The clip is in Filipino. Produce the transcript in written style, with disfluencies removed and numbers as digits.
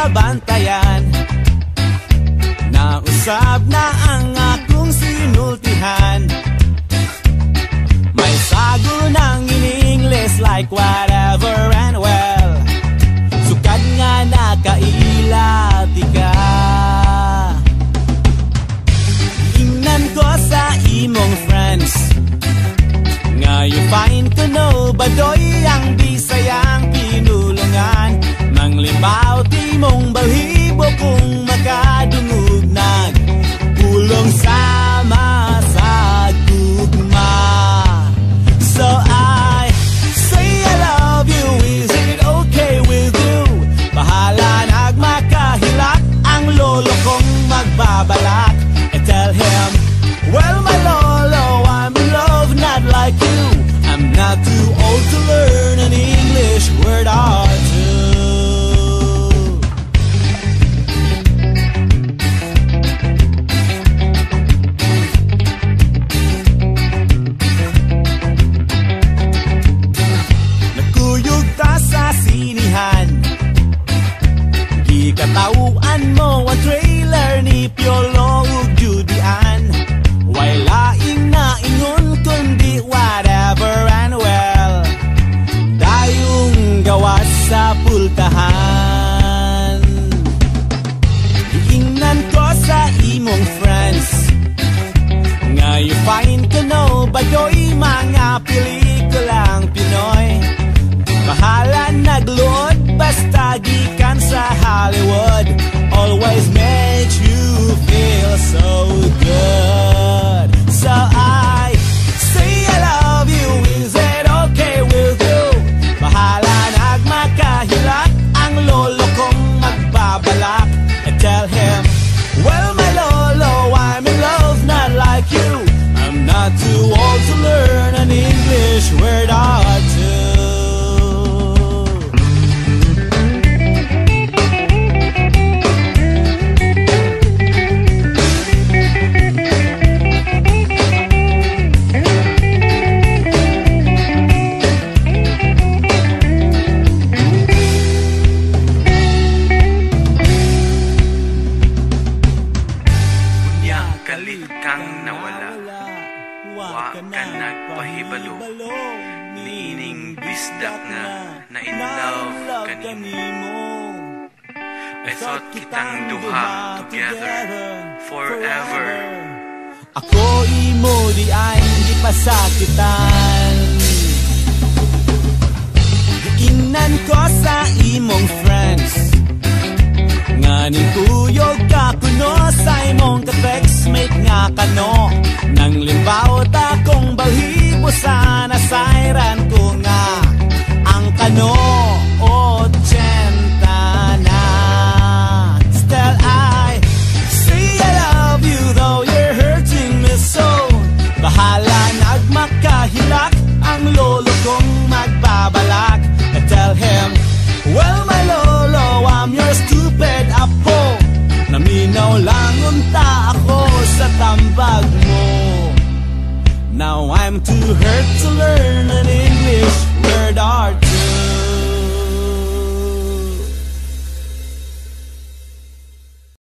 babantayan. Nausap na ang akong sinultihan. May sago ng in-English like whatever and well. Sukad nga nakailati ka. Ingnan ko sa imong friends nga you find to know badoy ang Bisayang pinulungan. Manglibaw ti mong balhibo kung makadungog nag pulong sama sa gugma. So I say I love you, is it okay with you? Bahala nagmakahilak ang lolo kong magbabalak. I tell him, well my lolo, I'm in love not like you. I'm not too old to learn an English word or two. Nakuyog ta sa sinihan, gikatauan mo ang trailer ni Piolo ug Judian. Why laing na ingon kundi whatever and well. Dayong gawas sa pultahan. Giingnan ko sa imong friends nga you find to know badoy mga pelikulang Pinoy. Bahala nagluod basta gikan sa Hollywood. Always makes you feel so good. So I say I love you, is it okay with you? Bahala nagmakahilak ang lolo kong magbabalak. I tell him, well my lolo, I'm in love not like you. I'm not too old to learn an English word or two. Wa ka nagpahibalo niining bisda nga na in love kanimo. I thought kitang duha together forever. Ako imo di ay hindi pasakitan. Giingnan ko sa imong friends nga nintuyog ka kuno sa imong ka-textmate nga kano. Nang limbaw ta kong balhibo sana sayran ko nga ang kano 80 na. Still I say I love you though you're hurting me so. Bahala nagmakahilak ang lolo kong magbabalak. I tell him, well my lolo, I'm your stupid apo. Naminaw lang unta ako sa tambag mo. Now I'm too hurt to learn